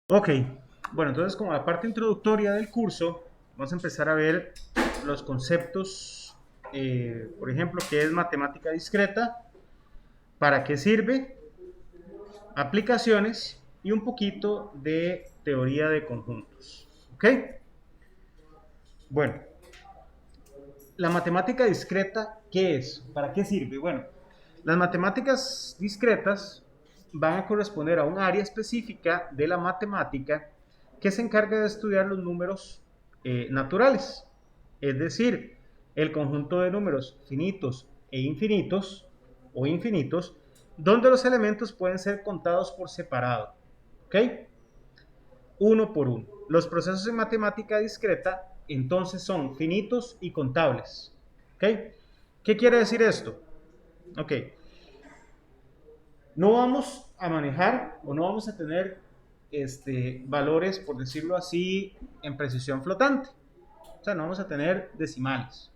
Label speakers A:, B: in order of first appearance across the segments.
A: Ok, bueno, entonces como la parte introductoria del curso, vamos a empezar a ver los conceptos, por ejemplo, qué es matemática discreta, para qué sirve, aplicaciones y un poquito de teoría de conjuntos. Ok, bueno, la matemática discreta, ¿qué es? ¿Para qué sirve? Bueno, las matemáticas discretas van a corresponder a un área específica de la matemática que se encarga de estudiar los números naturales, es decir, el conjunto de números finitos e infinitos o infinitos, donde los elementos pueden ser contados por separado, ¿ok? Uno por uno. Los procesos en matemática discreta entonces son finitos y contables, ¿ok? ¿Qué quiere decir esto? Ok, no vamos a manejar o no vamos a tener valores, por decirlo así, en precisión flotante. O sea, no vamos a tener decimales.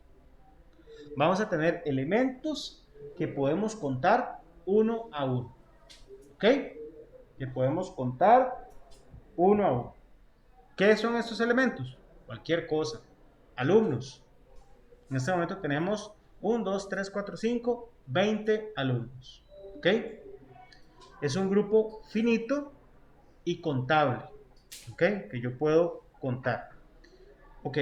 A: Vamos a tener elementos que podemos contar uno a uno. ¿Ok? Que podemos contar uno a uno. ¿Qué son estos elementos? Cualquier cosa. Alumnos. En este momento tenemos 1, 2, 3, 4, 5, 20 alumnos. ¿Ok? Es un grupo finito y contable, ¿ok? Que yo puedo contar. Ok,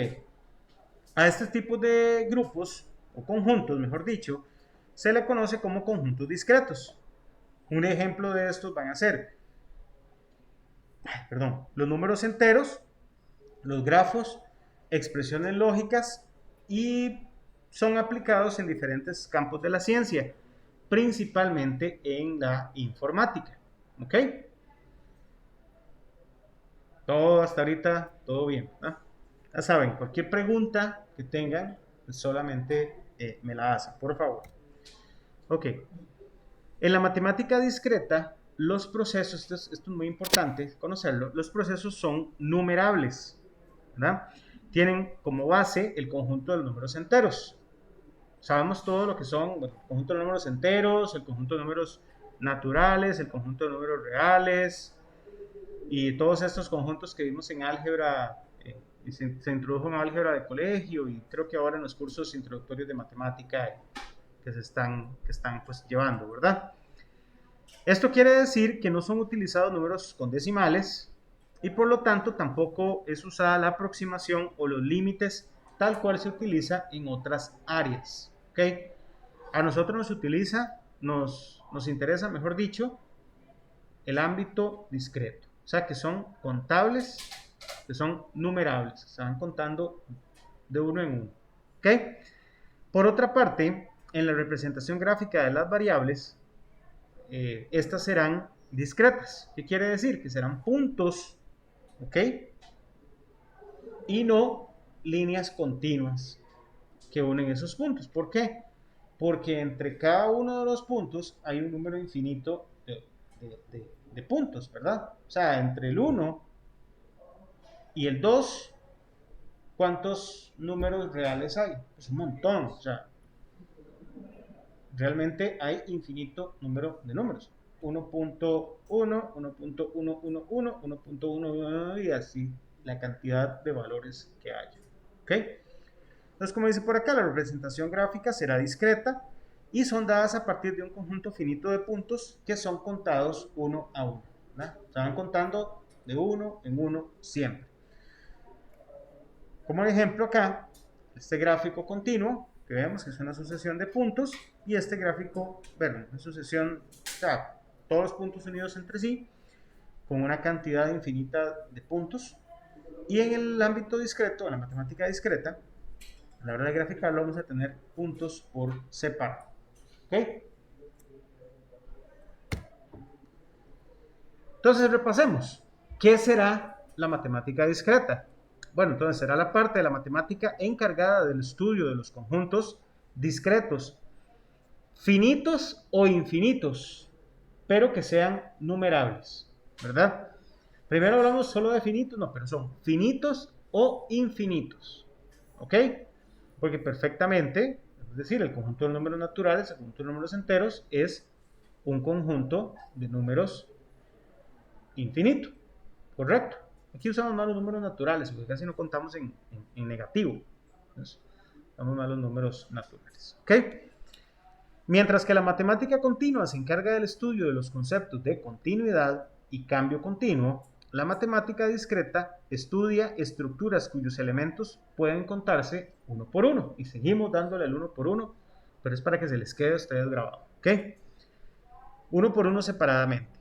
A: a este tipo de grupos, o conjuntos, mejor dicho, se le conoce como conjuntos discretos. Un ejemplo de estos van a ser, los números enteros, los grafos, expresiones lógicas y son aplicados en diferentes campos de la ciencia, principalmente en la informática. ¿Ok? Todo hasta ahorita, todo bien, ¿no? Ya saben, cualquier pregunta que tengan, pues solamente me la hacen, por favor. Ok. En la matemática discreta, los procesos, esto es muy importante conocerlo, los procesos son numerables, ¿verdad? Tienen como base el conjunto de los números enteros. Sabemos todo lo que son, bueno, el conjunto de números enteros, el conjunto de números naturales, el conjunto de números reales, y todos estos conjuntos que vimos en álgebra, y se introdujo en álgebra de colegio y creo que ahora en los cursos introductorios de matemática que están pues llevando, ¿verdad? Esto quiere decir que no son utilizados números con decimales y por lo tanto tampoco es usada la aproximación o los límites tal cual se utiliza en otras áreas, ¿ok? A nosotros nos interesa, mejor dicho, el ámbito discreto. O sea, que son contables, que son numerables, se van contando de uno en uno. ¿Ok? Por otra parte, en la representación gráfica de las variables, estas serán discretas. ¿Qué quiere decir? Que serán puntos, ¿ok? Y no líneas continuas que unen esos puntos. ¿Por qué? Porque entre cada uno de los puntos hay un número infinito de puntos, ¿verdad? O sea, entre el 1 y el 2, ¿cuántos números reales hay? Pues un montón, o sea, realmente hay infinito número de números. 1.1, 1.111, 1.1 y así la cantidad de valores que hay. ¿Ok? Entonces, como dice por acá, la representación gráfica será discreta y son dadas a partir de un conjunto finito de puntos que son contados uno a uno. ¿Verdad? Se van contando de uno en uno siempre. Como ejemplo acá, este gráfico continuo, que vemos que es una sucesión de puntos, y este gráfico, bueno, una sucesión, o sea, todos los puntos unidos entre sí, con una cantidad infinita de puntos. Y en el ámbito discreto, en la matemática discreta, a la hora de graficarlo vamos a tener puntos por separado. ¿Ok? Entonces repasemos. ¿Qué será la matemática discreta? Bueno, entonces será la parte de la matemática encargada del estudio de los conjuntos discretos, finitos o infinitos, pero que sean numerables, ¿verdad? Primero hablamos solo de finitos, no, pero son finitos o infinitos, ¿ok? Porque perfectamente, es decir, el conjunto de números naturales, el conjunto de números enteros, es un conjunto de números infinito. ¿correcto? Aquí usamos más los números naturales, porque casi no contamos en negativo. Entonces, usamos más los números naturales. ¿Ok? Mientras que la matemática continua se encarga del estudio de los conceptos de continuidad y cambio continuo, la matemática discreta estudia estructuras cuyos elementos pueden contarse uno por uno. Y seguimos dándole el uno por uno, pero es para que se les quede a ustedes grabado. ¿Ok? Uno por uno separadamente.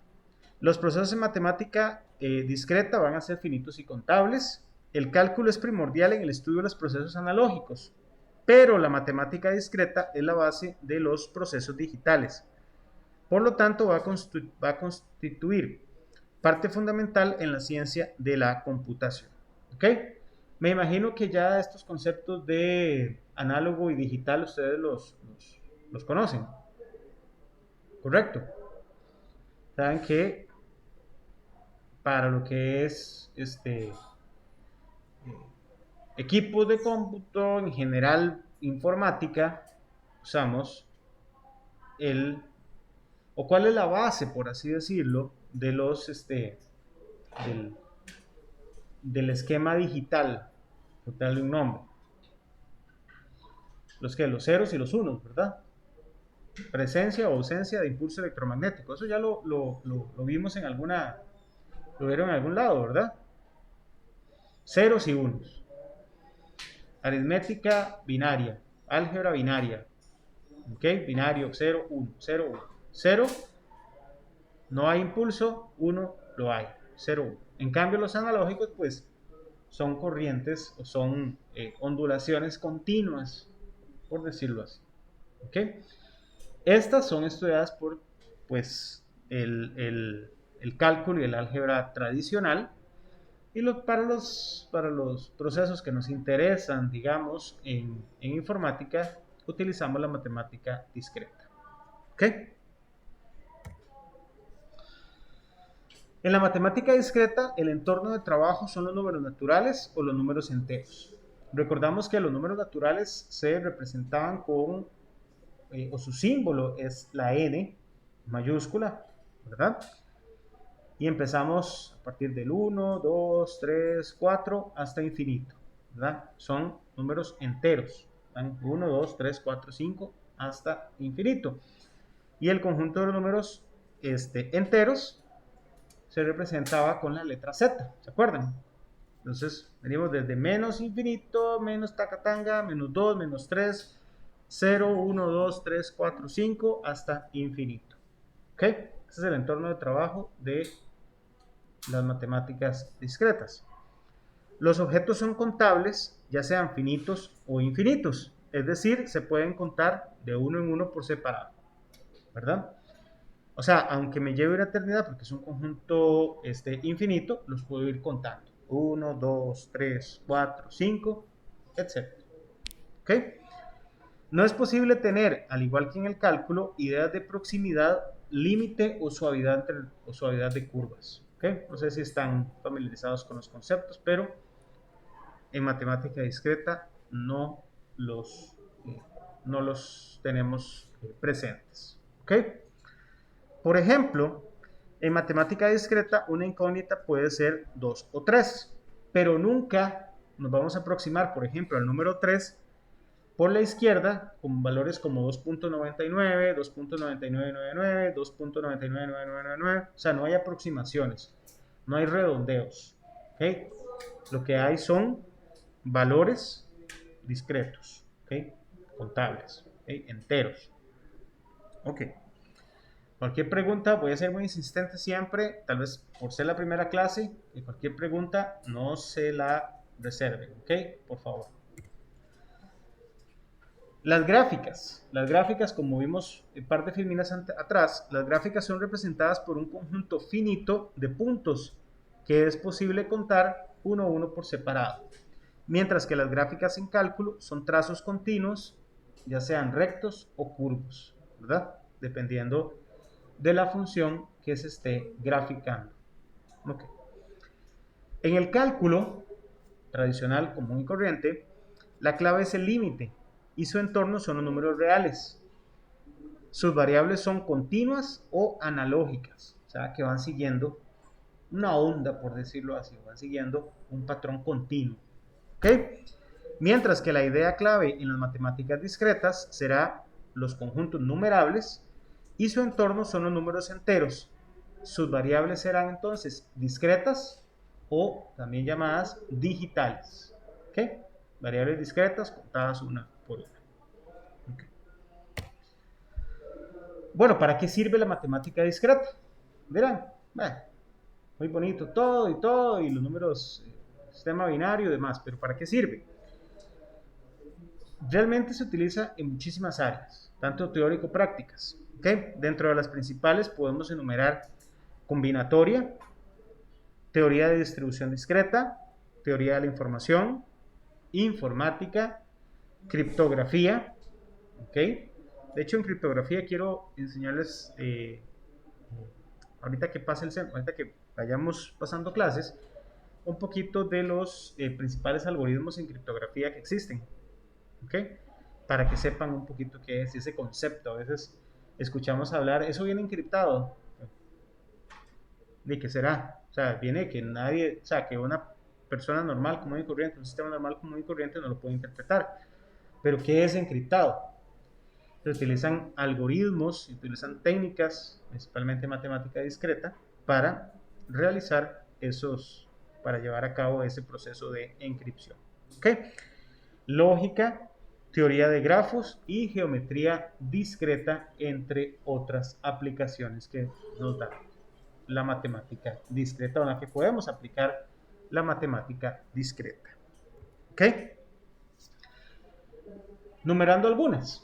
A: Los procesos en matemática discreta van a ser finitos y contables. El cálculo es primordial en el estudio de los procesos analógicos, pero la matemática discreta es la base de los procesos digitales. Por lo tanto, va a constituir parte fundamental en la ciencia de la computación. ¿Ok? Me imagino que ya estos conceptos de análogo y digital ustedes los conocen. ¿Correcto? Saben que para lo que es equipos de cómputo, en general informática, usamos o cuál es la base, por así decirlo, de del esquema digital, por darle un nombre. Los ceros y los unos, ¿verdad? Presencia o ausencia de impulso electromagnético. Eso ya lo vimos lo vieron en algún lado, ¿verdad? Ceros y unos. Aritmética binaria, álgebra binaria, ¿ok? Binario, 0, 1, 0, 1. 0, no hay impulso, 1 lo hay, 0, 1. En cambio, los analógicos, pues, son corrientes o son ondulaciones continuas, por decirlo así, ¿ok? Estas son estudiadas por, pues, el cálculo y el álgebra tradicional. Y para los procesos que nos interesan, digamos, en informática, utilizamos la matemática discreta. ¿Ok? En la matemática discreta, el entorno de trabajo son los números naturales o los números enteros. Recordamos que los números naturales se representaban con, o su símbolo es la n mayúscula, ¿verdad? Y empezamos a partir del 1, 2, 3, 4 hasta infinito, ¿verdad? Son números enteros, 1, 2, 3, 4, 5 hasta infinito. Y el conjunto de los números enteros se representaba con la letra Z, ¿se acuerdan? Entonces venimos desde menos infinito, menos tacatanga, menos 2, menos 3, 0, 1, 2, 3, 4, 5 hasta infinito. ¿Ok? Ese es el entorno de trabajo de las matemáticas discretas. Los objetos son contables, ya sean finitos o infinitos, es decir, se pueden contar de uno en uno por separado, ¿verdad? O sea, aunque me lleve una eternidad porque es un conjunto infinito, los puedo ir contando. 1, 2, 3, 4, 5, etc. ¿Ok? No es posible tener, al igual que en el cálculo, ideas de proximidad, límite o suavidad de curvas. ¿Okay? No sé si están familiarizados con los conceptos, pero en matemática discreta no los tenemos presentes. ¿Okay? Por ejemplo, en matemática discreta una incógnita puede ser 2 o 3, pero nunca nos vamos a aproximar, por ejemplo, al número 3 por la izquierda con valores como 2.99, 2.9999, 2.999999, o sea, no hay aproximaciones, no hay redondeos, ¿okay? Lo que hay son valores discretos, ¿okay? Contables, ¿okay? Enteros. Ok. Cualquier pregunta, voy a ser muy insistente siempre, tal vez por ser la primera clase, y cualquier pregunta no se la reserven, ¿ok? Por favor. Las gráficas como vimos un par de filminas atrás, las gráficas son representadas por un conjunto finito de puntos que es posible contar uno a uno por separado, mientras que las gráficas en cálculo son trazos continuos, ya sean rectos o curvos, ¿verdad? Dependiendo de la función que se esté graficando. Okay. En el cálculo tradicional, común y corriente, la clave es el límite y su entorno son los números reales. Sus variables son continuas o analógicas, o sea, que van siguiendo una onda, por decirlo así, van siguiendo un patrón continuo. ¿Ok? Mientras que la idea clave en las matemáticas discretas será los conjuntos numerables y su entorno son los números enteros. Sus variables serán entonces discretas o también llamadas digitales. ¿Ok? Variables discretas contadas una por una. Okay. Bueno, ¿para qué sirve la matemática discreta? Verán, muy bonito todo y los números, sistema binario y demás, pero ¿para qué sirve? Realmente se utiliza en muchísimas áreas, tanto teórico-prácticas. ¿Okay? Dentro de las principales podemos enumerar combinatoria, teoría de distribución discreta, teoría de la información, informática, criptografía. ¿Okay? De hecho, en criptografía quiero enseñarles, ahorita que pase ahorita que vayamos pasando clases, un poquito de los principales algoritmos en criptografía que existen. ¿Okay? Para que sepan un poquito qué es ese concepto. A veces escuchamos hablar, eso viene encriptado. ¿De qué será? O sea, viene que nadie, o sea, que una persona normal, común y corriente, un sistema normal, común y corriente no lo puede interpretar. Pero ¿qué es encriptado? Se utilizan algoritmos, se utilizan técnicas, principalmente matemática discreta, para realizar para llevar a cabo ese proceso de encripción. ¿Ok? Lógica, teoría de grafos y geometría discreta, entre otras aplicaciones que nos da la matemática discreta, o en la que podemos aplicar la matemática discreta. ¿Ok? Numerando algunas,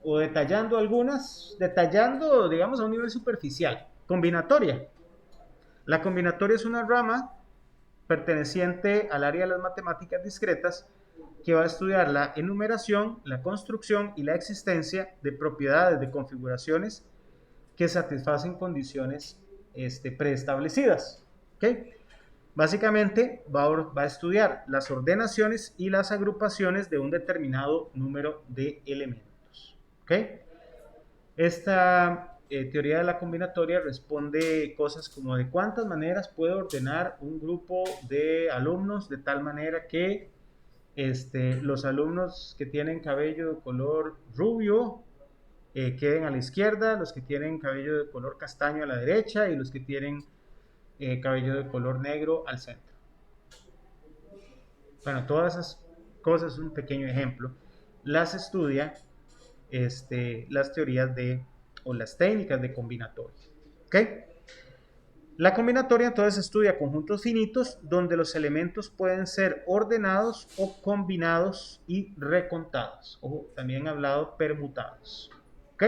A: o detallando algunas, detallando, digamos, a un nivel superficial. Combinatoria. La combinatoria es una rama perteneciente al área de las matemáticas discretas que va a estudiar la enumeración, la construcción y la existencia de propiedades de configuraciones que satisfacen condiciones preestablecidas. ¿Okay? Básicamente va a estudiar las ordenaciones y las agrupaciones de un determinado número de elementos. ¿Okay? Esta teoría de la combinatoria responde cosas como de cuántas maneras puedo ordenar un grupo de alumnos de tal manera que los alumnos que tienen cabello de color rubio queden a la izquierda, los que tienen cabello de color castaño a la derecha y los que tienen cabello de color negro al centro. Bueno, todas esas cosas, un pequeño ejemplo, las estudia las teorías o las técnicas de combinatoria. ¿Ok? La combinatoria entonces estudia conjuntos finitos donde los elementos pueden ser ordenados o combinados y recontados, o también hablado permutados. ¿Ok?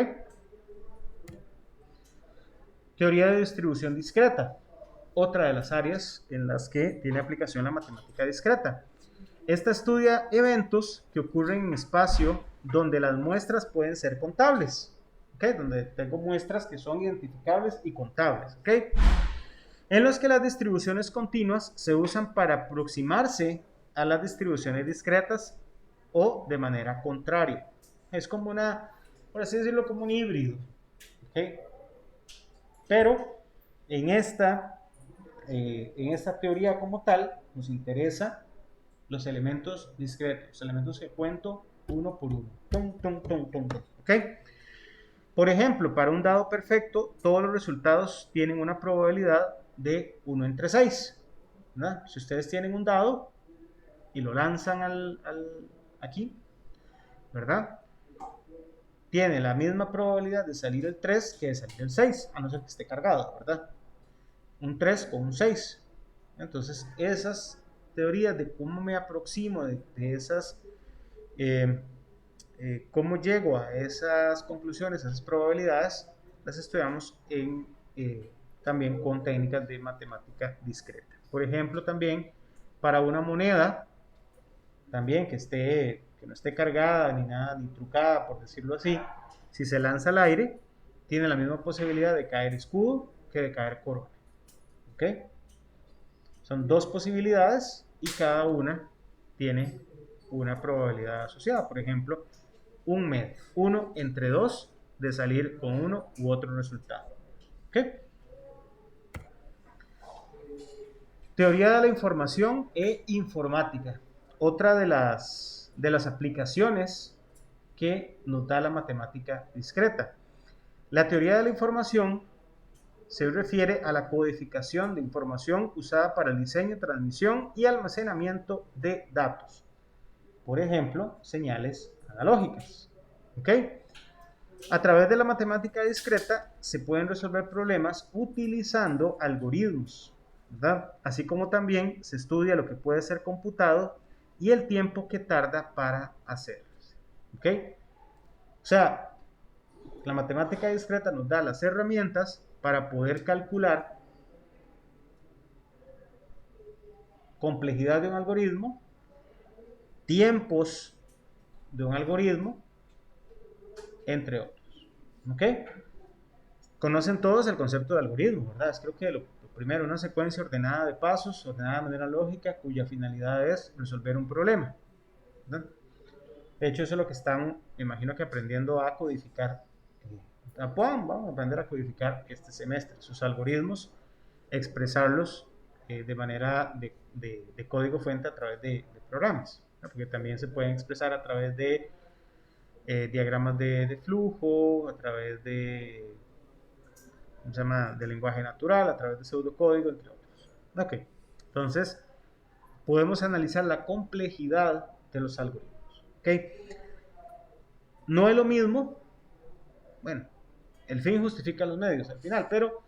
A: Teoría de distribución discreta, otra de las áreas en las que tiene aplicación la matemática discreta. Esta estudia eventos que ocurren en espacio donde las muestras pueden ser contables, ¿okay? Donde tengo muestras que son identificables y contables, ¿okay? En los que las distribuciones continuas se usan para aproximarse a las distribuciones discretas o de manera contraria. Es como por así decirlo, como un híbrido, ¿okay? Pero en esta teoría como tal nos interesa los elementos discretos, los elementos que cuento uno por uno. ¿Ok? Por ejemplo, para un dado perfecto, todos los resultados tienen una probabilidad de 1 entre 6. ¿Verdad? Si ustedes tienen un dado y lo lanzan aquí, ¿verdad? Tiene la misma probabilidad de salir el 3 que de salir el 6, a no ser que esté cargado, ¿verdad? Un 3 o un 6. Entonces, esas teorías de cómo me aproximo de esas, cómo llego a esas conclusiones, a esas probabilidades, las estudiamos también con técnicas de matemática discreta. Por ejemplo, también para una moneda, también que no esté cargada ni nada, ni trucada, por decirlo así, si se lanza al aire, tiene la misma posibilidad de caer escudo que de caer corona. ¿Ok? Son dos posibilidades y cada una tiene una probabilidad asociada. Por ejemplo, un medio, 1 entre 2 de salir con uno u otro resultado. ¿Ok? Teoría de la información e informática. Otra de las aplicaciones que nos da la matemática discreta. La teoría de la información se refiere a la codificación de información usada para el diseño, transmisión y almacenamiento de datos. Por ejemplo, señales analógicas. ¿Ok? A través de la matemática discreta se pueden resolver problemas utilizando algoritmos, ¿verdad? Así como también se estudia lo que puede ser computado y el tiempo que tarda para hacerlo. ¿Ok? O sea, la matemática discreta nos da las herramientas para poder calcular complejidad de un algoritmo, tiempos de un algoritmo, entre otros. ¿Ok? Conocen todos el concepto de algoritmo, ¿verdad? Es creo que lo primero, una secuencia ordenada de pasos, ordenada de manera lógica, cuya finalidad es resolver un problema, ¿verdad? De hecho, eso es lo que están, me imagino que aprendiendo a codificar. Vamos a aprender a codificar este semestre, sus algoritmos, expresarlos de manera de código fuente a través de programas, ¿no? Porque también se pueden expresar a través de diagramas de flujo, a través de, ¿cómo se llama?, de lenguaje natural, a través de pseudocódigo, entre otros. Ok, entonces podemos analizar la complejidad de los algoritmos. Ok, no es lo mismo, bueno, el fin justifica los medios al final, pero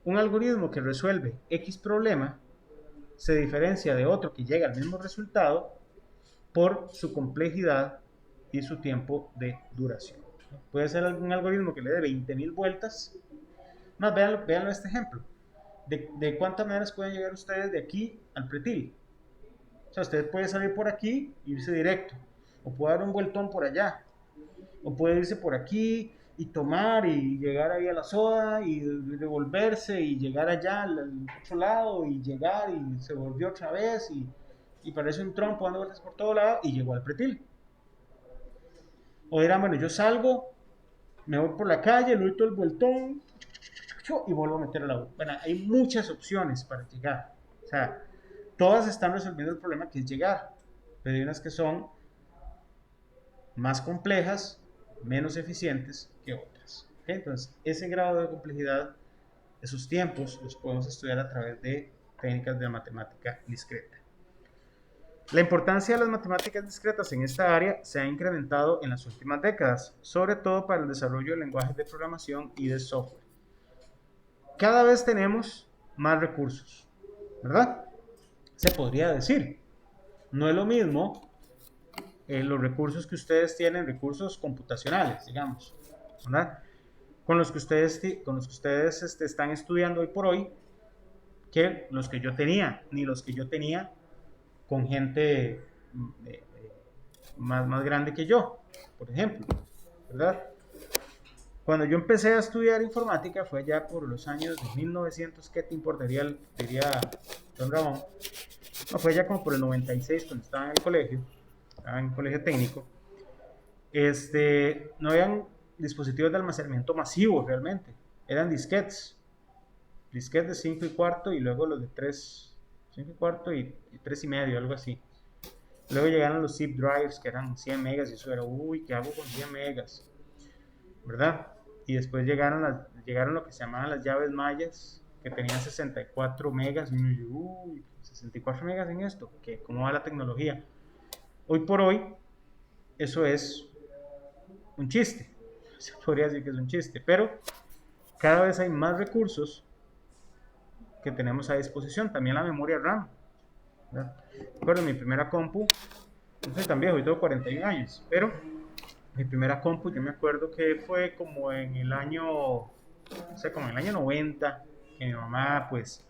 A: un algoritmo que resuelve X problema se diferencia de otro que llega al mismo resultado por su complejidad y su tiempo de duración. Puede ser algún algoritmo que le dé 20.000 vueltas. Más, véanlo este ejemplo. De cuántas maneras pueden llegar ustedes de aquí al pretil. O sea, usted puede salir por aquí e irse directo. O puede dar un vueltón por allá. O puede irse por aquí y tomar y llegar ahí a la soda y devolverse y llegar allá al otro lado y llegar y se volvió otra vez y parece un trompo dando vueltas por todo lado y llegó al pretil. O dirán, bueno, yo salgo, me voy por la calle, le doy todo el vueltón y vuelvo a meter a la U. Bueno, hay muchas opciones para llegar. O sea, todas están resolviendo el problema que es llegar, pero hay unas que son más complejas, menos eficientes que otras. ¿Okay? Entonces, ese grado de complejidad, esos tiempos, los podemos estudiar a través de técnicas de matemática discreta. La importancia de las matemáticas discretas en esta área se ha incrementado en las últimas décadas, sobre todo para el desarrollo de lenguajes de programación y de software. Cada vez tenemos más recursos, ¿verdad? Se podría decir. No es lo mismo los recursos que ustedes tienen, recursos computacionales, digamos, ¿verdad? Con los que ustedes están estudiando hoy por hoy, que los que yo tenía, ni los que yo tenía con gente más grande que yo, por ejemplo, ¿verdad? Cuando yo empecé a estudiar informática fue ya por los años de 1900, ¿qué te importaría? Diría don Ramón. No, fue ya como por el 96 cuando estaba en el colegio, estaba en el colegio técnico. No habían dispositivos de almacenamiento masivo realmente, eran disquetes de 5 y cuarto y luego los de 3, 5 y cuarto y 3 y medio, algo así. Luego llegaron los zip drives que eran 100 megas y eso era, uy, ¿qué hago con 100 megas? ¿Verdad? Y después llegaron lo que se llamaban las llaves mayas, que tenían 64 megas, y uno dice, uy, 64 megas en esto, ¿cómo va la tecnología? Hoy por hoy, eso es un chiste, se podría decir que es un chiste, pero cada vez hay más recursos que tenemos a disposición, también la memoria RAM. Recuerdo mi primera compu, no soy tan viejo, yo tengo 41 años, pero mi primera compu yo me acuerdo que fue como en el año, no sé, como en el año 90, que mi mamá pues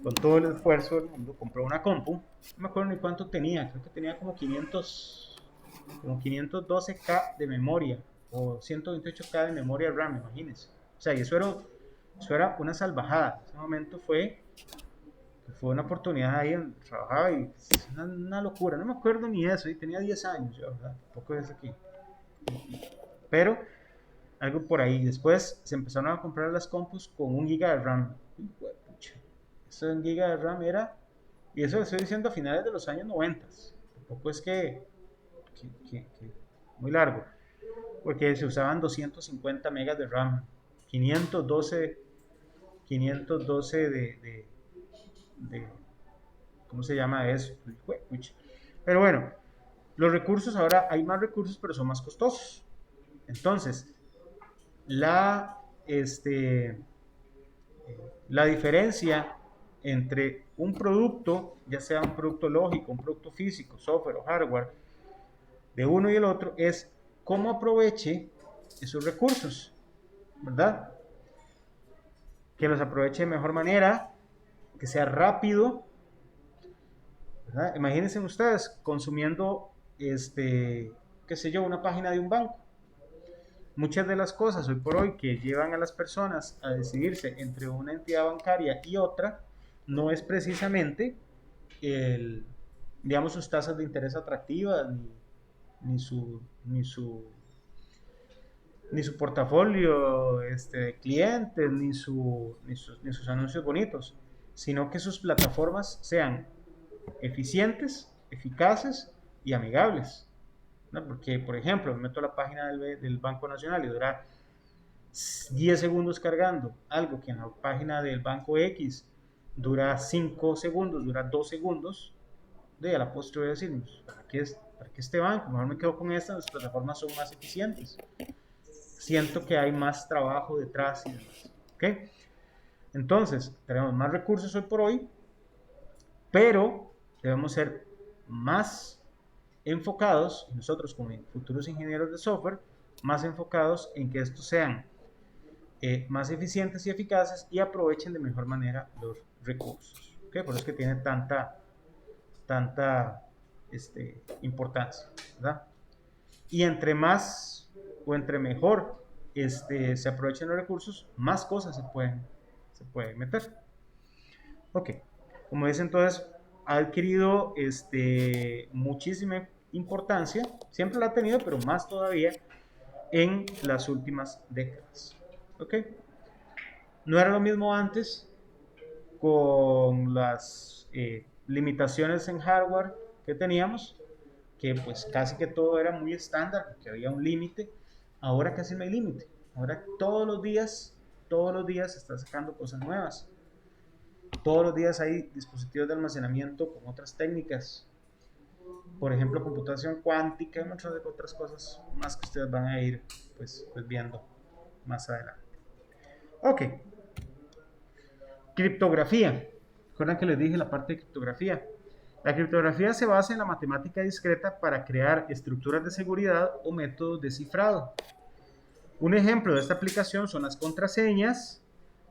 A: con todo el esfuerzo del mundo compró una compu, no me acuerdo ni cuánto tenía, creo que tenía como 512K de memoria o 128K de memoria RAM, imagínense. O sea, y eso era una salvajada. En ese momento fue una oportunidad ahí donde trabajaba y una locura. No me acuerdo ni eso, y tenía 10 años, yo, ¿verdad? Tampoco es aquí. Pero algo por ahí. Después se empezaron a comprar las compus con 1 GB de RAM. Eso en giga de RAM era, y eso lo estoy diciendo a finales de los años 90. Tampoco es que muy largo, porque se usaban 250 megas de RAM, 512, 512 de ¿cómo se llama eso? Pero bueno, los recursos ahora hay más recursos, pero son más costosos. Entonces, la, este, la diferencia entre un producto, ya sea un producto lógico, un producto físico, software o hardware, de uno y el otro, es cómo aproveche esos recursos, ¿verdad? Que los aproveche de mejor manera, que sea rápido, ¿verdad? Imagínense ustedes consumiendo, qué sé yo, una página de un banco. Muchas de las cosas hoy por hoy que llevan a las personas a decidirse entre una entidad bancaria y otra, no es precisamente el, digamos, sus tasas de interés atractivas, ni su, ni su, ni su portafolio de clientes, ni sus anuncios bonitos, sino que sus plataformas sean eficientes, eficaces y amigables, ¿no? Porque, por ejemplo, me meto a la página del Banco Nacional y dura 10 segundos cargando, algo que en la página del Banco X dura 5 segundos, dura 2 segundos, de a la postre voy a decir, ¿para qué este banco? Mejor me quedo con esta, las plataformas son más eficientes. Siento que hay más trabajo detrás y demás. ¿Ok? Entonces, tenemos más recursos hoy por hoy, pero debemos ser más enfocados, nosotros como futuros ingenieros de software, más enfocados en que estos sean más eficientes y eficaces y aprovechen de mejor manera los recursos. ¿Okay? Por eso es que tiene tanta importancia, ¿verdad? Y entre más o entre mejor se aprovechen los recursos, más cosas se pueden meter. Ok, como dice entonces, ha adquirido muchísima importancia, siempre la ha tenido, pero más todavía en las últimas décadas. Ok, no era lo mismo antes con las limitaciones en hardware que teníamos, que pues casi que todo era muy estándar, que había un límite. Ahora casi no hay límite. Ahora todos los días se están sacando cosas nuevas. Todos los días hay dispositivos de almacenamiento con otras técnicas. Por ejemplo, computación cuántica y muchas otras cosas más que ustedes van a ir pues viendo más adelante. Ok. Criptografía. ¿Recuerdan que les dije la parte de criptografía? La criptografía se basa en la matemática discreta para crear estructuras de seguridad o métodos de cifrado. Un ejemplo de esta aplicación son las contraseñas,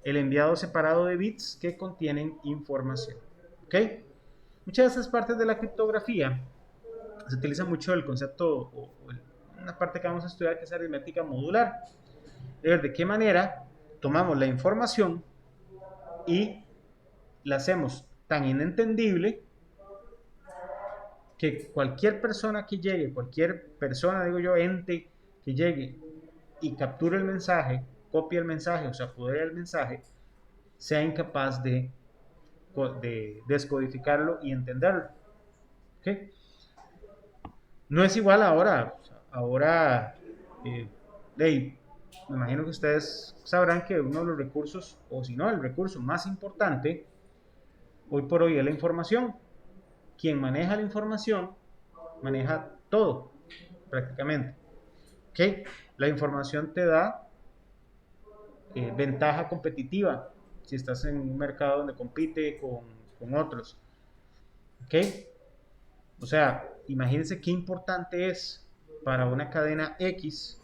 A: el enviado separado de bits que contienen información. ¿Ok? Muchas de estas partes de la criptografía se utiliza mucho el concepto, una parte que vamos a estudiar que es aritmética modular. De qué manera tomamos la información y la hacemos tan inentendible que cualquier persona que llegue, cualquier persona, digo yo, ente que llegue y capture el mensaje, copie el mensaje o se apodere del mensaje, sea incapaz de descodificarlo y entenderlo. ¿Okay? No es igual ahora. Ahora, me imagino que ustedes sabrán que uno de los recursos, o si no, el recurso más importante hoy por hoy es la información. Quien maneja la información maneja todo, prácticamente. ¿Okay? La información te da ventaja competitiva si estás en un mercado donde compite con otros. ¿Ok? O sea, imagínense qué importante es para una cadena X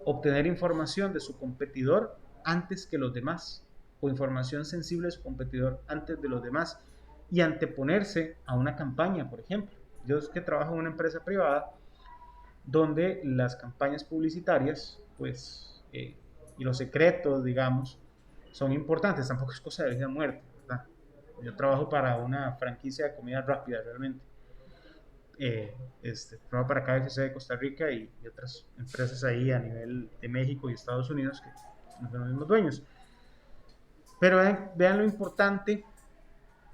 A: obtener información de su competidor antes que los demás, o información sensible de su competidor antes de los demás, y anteponerse a una campaña, por ejemplo. Yo es que trabajo en una empresa privada donde las campañas publicitarias, pues, y los secretos, digamos, son importantes. Tampoco es cosa de vida o muerte, ¿verdad? Yo trabajo para una franquicia de comida rápida, realmente. Trabajo para KFC de Costa Rica y otras empresas ahí a nivel de México y Estados Unidos que son los mismos dueños. Pero vean lo importante,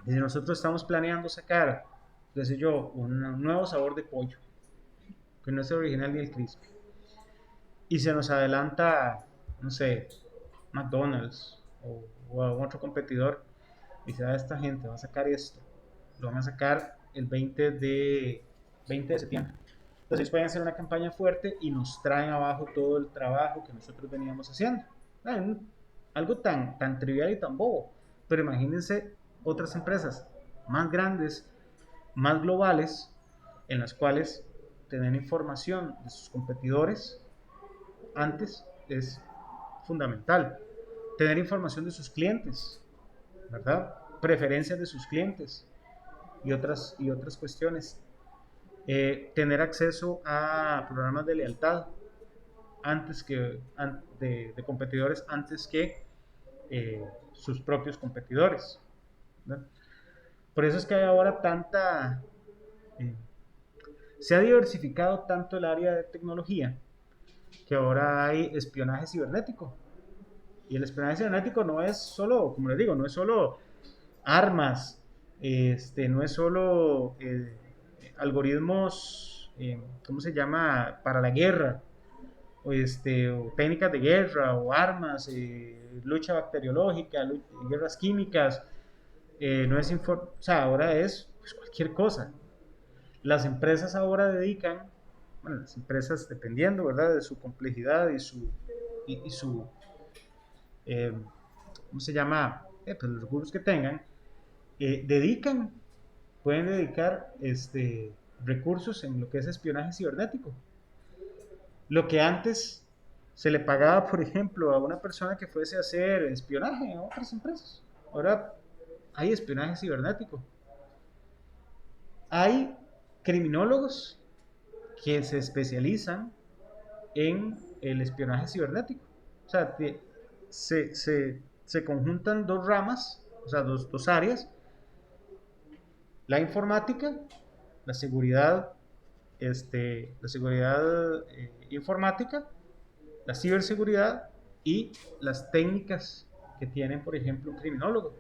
A: si nosotros estamos planeando sacar, qué sé yo, un nuevo sabor de pollo, que no es el original ni el crispy, y se nos adelanta, no sé, McDonald's o algún otro competidor, y dice, esta gente va a sacar esto, lo van a sacar el 20 de septiembre. Entonces pueden hacer una campaña fuerte y nos traen abajo todo el trabajo que nosotros veníamos haciendo. Algo tan trivial y tan bobo. Pero imagínense otras empresas más grandes, más globales, en las cuales tener información de sus competidores antes es fundamental. Tener información de sus clientes, ¿verdad? Preferencias de sus clientes y otras cuestiones. Tener acceso a programas de lealtad antes que de competidores antes que sus propios competidores, ¿verdad? Por eso es que hay ahora eh, se ha diversificado tanto el área de tecnología que ahora hay espionaje cibernético. Y el espionaje cibernético no es solo, como les digo, no es solo armas, no es solo algoritmos, ¿cómo se llama?, para la guerra, o técnicas de guerra, o armas, lucha bacteriológica, guerras químicas, no es o sea, ahora es pues, cualquier cosa. Las empresas ahora dedican, bueno, las empresas dependiendo, ¿verdad?, de su complejidad y su eh, ¿cómo se llama? Pues los recursos que tengan, dedican, pueden dedicar recursos en lo que es espionaje cibernético. Lo que antes se le pagaba, por ejemplo, a una persona que fuese a hacer espionaje a otras empresas. Ahora hay espionaje cibernético. Hay criminólogos que se especializan en el espionaje cibernético. O sea, se conjuntan dos ramas, o sea, dos áreas, la informática, la seguridad, la seguridad informática, la ciberseguridad y las técnicas que tienen, por ejemplo, un criminólogo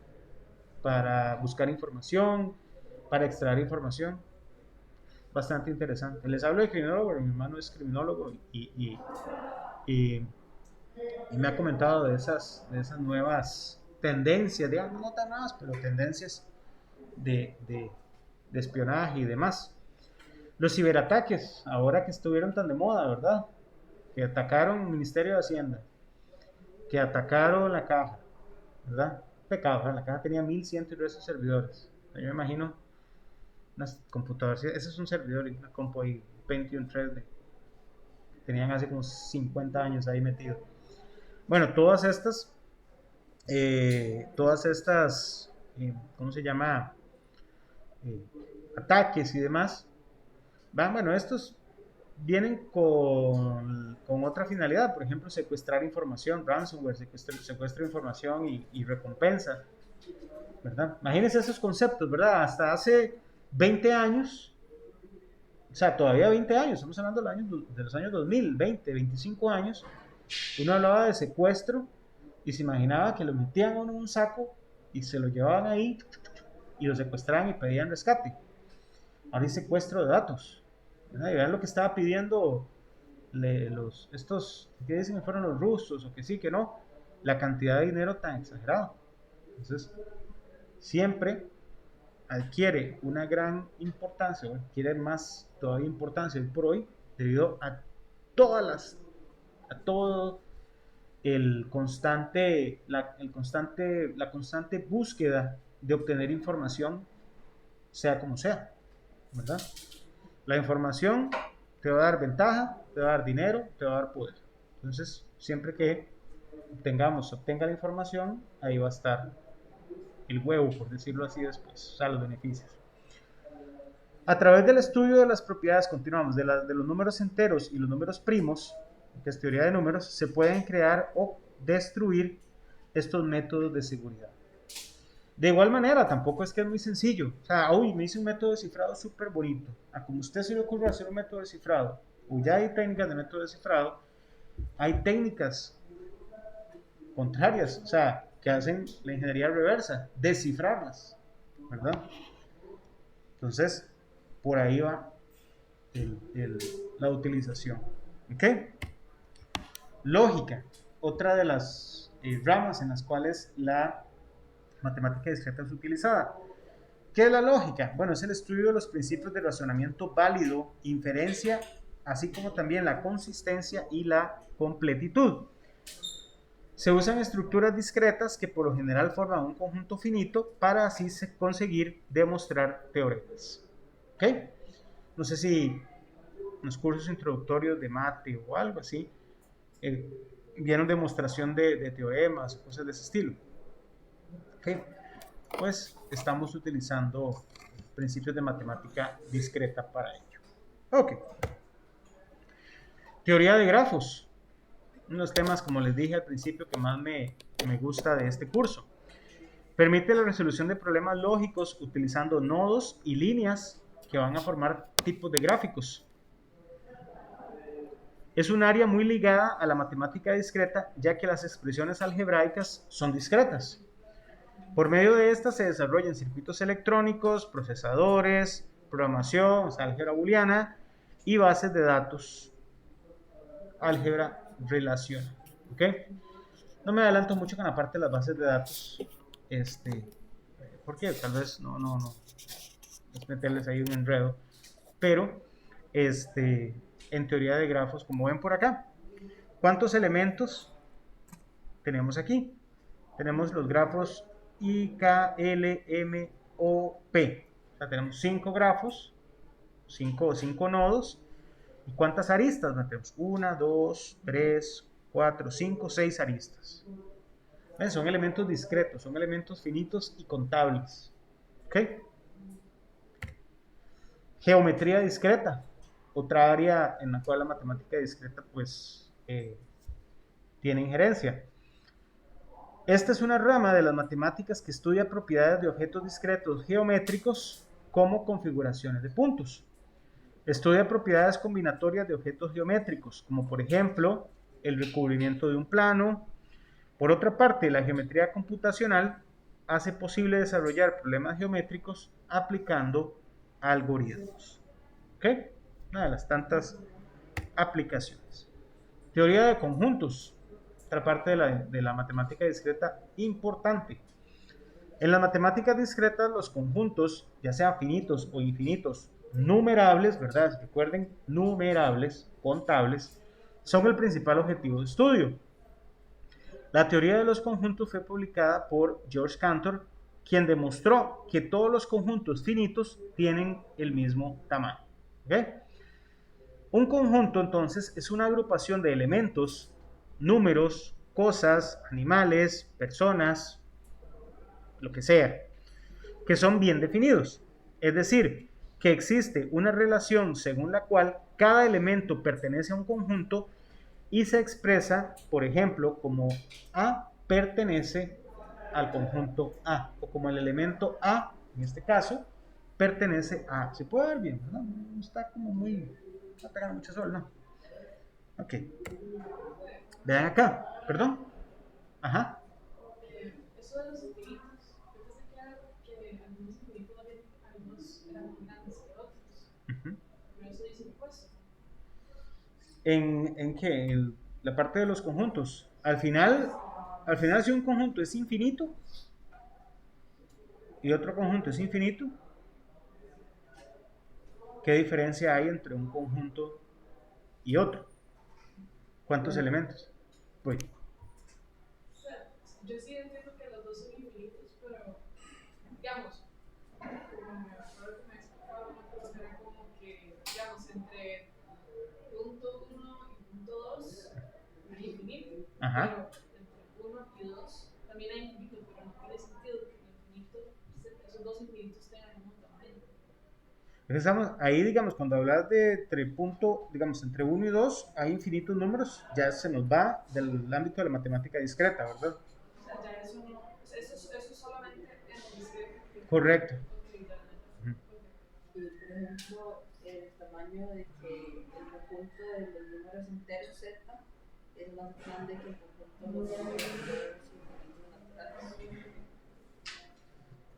A: para buscar información, para extraer información. Bastante interesante. Les hablo de criminólogo, pero mi hermano es criminólogo y me ha comentado de esas nuevas tendencias, digamos, no tan nuevas, pero tendencias de, de, de espionaje y demás. Los ciberataques, ahora que estuvieron tan de moda, ¿verdad? Que atacaron el Ministerio de Hacienda, que atacaron la caja, ¿verdad? Pecado, ¿verdad? La caja tenía 1100 y resto servidores. Yo me imagino unas computadoras, ese es un servidor y una compu ahí, Pentium 3 tenían hace como 50 años ahí metido. Bueno, todas estas, ¿cómo se llama? Eh, Ataques y demás, bueno, estos vienen con otra finalidad, por ejemplo, secuestrar información, ransomware, secuestra información y recompensa, ¿verdad? Imagínense esos conceptos, ¿verdad? Hasta hace 20 años, o sea, todavía 20 años, estamos hablando de los años 2000, 20, 25 años, uno hablaba de secuestro y se imaginaba que lo metían en un saco y se lo llevaban ahí y lo secuestraban y pedían rescate. Ahora hay secuestro de datos, ¿verdad? Y vean lo que estaba pidiendo estos que dicen que fueron los rusos o que sí, que no, la cantidad de dinero tan exagerada. Entonces, siempre adquiere una gran importancia, o adquiere más todavía importancia hoy por hoy, debido a a todo la constante búsqueda de obtener información, sea como sea, ¿verdad? La información te va a dar ventaja, te va a dar dinero, te va a dar poder. Entonces, siempre que obtenga la información, ahí va a estar el huevo, por decirlo así después, o sea, los beneficios. A través del estudio de las propiedades, continuamos, de los números enteros y los números primos, que es teoría de números, se pueden crear o destruir estos métodos de seguridad. De igual manera, tampoco es que es muy sencillo. O sea, uy, me hice un método de cifrado súper bonito. A como usted se le ocurre hacer un método de cifrado, o ya hay técnicas de método de cifrado, hay técnicas contrarias. O sea, que hacen la ingeniería reversa, descifrarlas, ¿verdad? Entonces, por ahí va la utilización. ¿Ok? Lógica, otra de las ramas en las cuales la matemática discreta es utilizada. ¿Qué es la lógica? Bueno, es el estudio de los principios de razonamiento válido, inferencia, así como también la consistencia y la completitud. Se usan estructuras discretas que por lo general forman un conjunto finito para así conseguir demostrar teoremas. ¿Ok? No sé si en los cursos introductorios de mate o algo así vieron demostración de teoremas o cosas de ese estilo. ¿Ok? Pues estamos utilizando principios de matemática discreta para ello. Ok. Teoría de grafos. Uno de los temas, como les dije al principio, que más me gusta de este curso. Permite la resolución de problemas lógicos utilizando nodos y líneas que van a formar tipos de gráficos. Es un área muy ligada a la matemática discreta, ya que las expresiones algebraicas son discretas. Por medio de estas se desarrollan circuitos electrónicos, procesadores, programación, o sea, álgebra booleana y bases de datos, álgebra relacional. ¿Ok? No me adelanto mucho con la parte de las bases de datos, porque tal vez no es meterles ahí un enredo, pero en teoría de grafos, como ven por acá, ¿cuántos elementos tenemos aquí? Tenemos los grafos I, K, L, M, O, P. O sea, tenemos 5 grafos, 5 nodos. ¿Y cuántas aristas? Tenemos 1, 2, 3, 4, 5, 6 aristas. ¿Ven? Son elementos discretos, son elementos finitos y contables. ¿Ok? Geometría discreta, otra área en la cual la matemática discreta pues tiene injerencia. Esta es una rama de las matemáticas que estudia propiedades de objetos discretos geométricos como configuraciones de puntos. Estudia propiedades combinatorias de objetos geométricos, como por ejemplo el recubrimiento de un plano. Por otra parte, la geometría computacional hace posible desarrollar problemas geométricos aplicando algoritmos. ¿Ok? Una de las tantas aplicaciones. Teoría de conjuntos, otra parte de la matemática discreta importante. En las matemáticas discretas, los conjuntos, ya sean finitos o infinitos, numerables, ¿verdad? Recuerden, numerables, contables, son el principal objetivo de estudio. La teoría de los conjuntos fue publicada por George Cantor, quien demostró que todos los conjuntos finitos tienen el mismo tamaño. ¿Okay? Un conjunto, entonces, es una agrupación de elementos, números, cosas, animales, personas, lo que sea, que son bien definidos. Es decir, que existe una relación según la cual cada elemento pertenece a un conjunto y se expresa, por ejemplo, como A pertenece al conjunto A, o como el elemento A, en este caso, pertenece a. Se puede ver bien, ¿no? No está como muy, está pegando mucho sol, ¿no? Ok. Vean acá, perdón. Ajá.
B: Eso de los infinitos, yo pensé que era que algunos infinitos algunos eran más grandes que otros. Pero eso dice impuesto.
A: ¿En qué? En la parte de los conjuntos. Al final, si un conjunto es infinito y otro conjunto es infinito, ¿qué diferencia hay entre un conjunto y otro? ¿Cuántos elementos? Pues,
B: O sea, yo sí entiendo que los dos son infinitos, pero digamos, como me acuerdo que me explicaba una cosa, era como que, digamos, entre punto 1 y punto 2 hay infinito,
A: ajá.
B: pero entre 1 y 2 también hay infinito, pero no tiene sentido que el infinito, esos dos infinitos tengan el mismo tamaño.
A: Estamos ahí, digamos, cuando hablas de entre punto, digamos, entre 1 y 2 hay infinitos números, ya se nos va del ámbito de la matemática discreta, ¿verdad?
B: O sea, ya eso no, o sea, eso solamente en discreto que.
A: Correcto.
B: Ok, ya.
A: Ujú.
C: Y por ejemplo, el tamaño de que el conjunto de los números enteros z es más grande que el conjunto de los números infinitos naturales.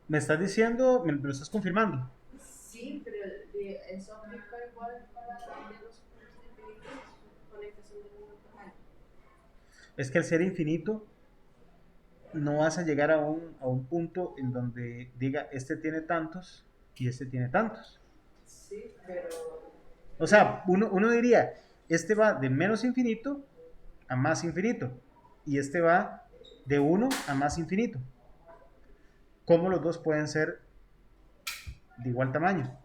A: Me estás diciendo, me lo estás confirmando.
C: Sí, pero eso aplica igual para los puntos infinitos con la ecuación del mismo tamaño.
A: Es que al ser infinito, no vas a llegar a un punto en donde diga, este tiene tantos y este tiene tantos.
C: Sí, pero
A: O sea, uno diría, este va de menos infinito a más infinito. Y este va de 1 a más infinito. ¿Cómo los dos pueden ser de igual tamaño?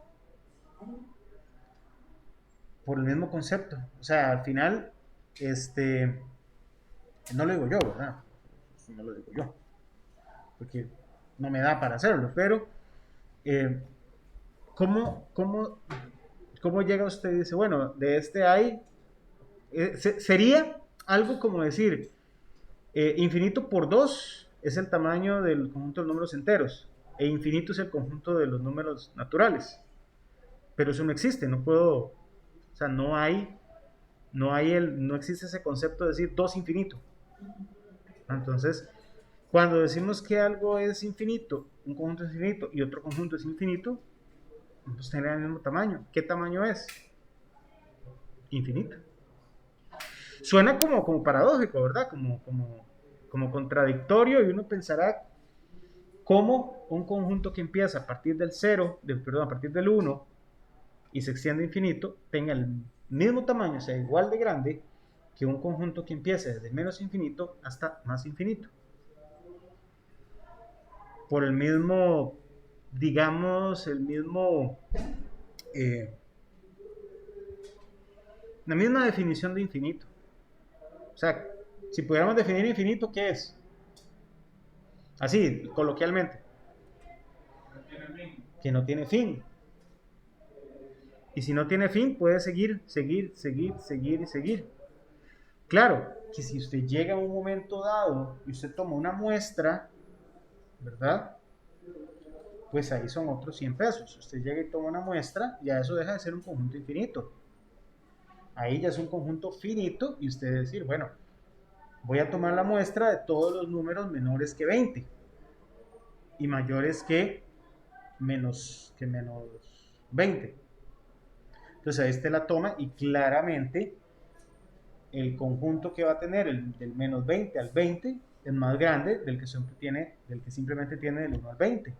A: Por el mismo concepto. O sea, al final, no lo digo yo, ¿verdad? No lo digo yo. Porque no me da para hacerlo. Pero, eh, ¿cómo, cómo, cómo llega usted y dice, bueno, de este hay, sería algo como decir, infinito por 2 es el tamaño del conjunto de números enteros, e infinito es el conjunto de los números naturales. Pero eso no existe, no puedo, o sea, no existe ese concepto de decir 2 infinito. Entonces, cuando decimos que algo es infinito, un conjunto es infinito y otro conjunto es infinito, pues tienen el mismo tamaño. ¿Qué tamaño es? Infinito. Suena como paradójico, ¿verdad? Como contradictorio, y uno pensará cómo un conjunto que empieza a partir del 0, perdón, a partir del 1 y se extiende a infinito, tenga el mismo tamaño, sea igual de grande que un conjunto que empiece desde menos infinito hasta más infinito. Por el mismo, digamos, la misma definición de infinito. O sea, si pudiéramos definir infinito, ¿qué es? Así, coloquialmente. Que no tiene fin. Y si no tiene fin, puede seguir y seguir. Claro, que si usted llega a un momento dado y usted toma una muestra, ¿verdad? Pues ahí son otros 100 pesos. Usted llega y toma una muestra, ya eso deja de ser un conjunto infinito. Ahí ya es un conjunto finito y usted decir, bueno, voy a tomar la muestra de todos los números menores que 20 y mayores que menos 20. Entonces ahí usted la toma y claramente el conjunto que va a tener del menos 20 al 20 es más grande del que simplemente tiene del 1 al 20.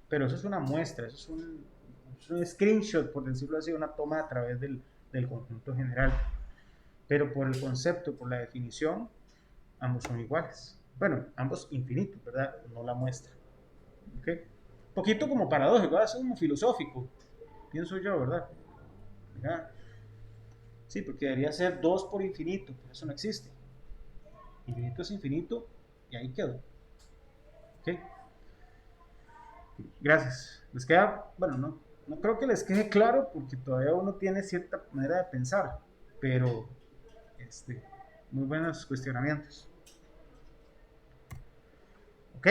A: Pero eso es una muestra, eso es un screenshot, por decirlo así, una toma a través del conjunto general. Pero por el concepto, por la definición, ambos son iguales. Bueno, ambos infinitos, ¿verdad? No la muestra. ¿Okay? Un poquito como paradójico, es como filosófico, pienso yo, ¿verdad? ¿Verdad? Sí, porque debería ser 2 por infinito, pero eso no existe. Infinito es infinito y ahí quedó. ¿Ok? Gracias. ¿Les queda? Bueno, no creo que les quede claro porque todavía uno tiene cierta manera de pensar, pero muy buenos cuestionamientos. ¿Ok?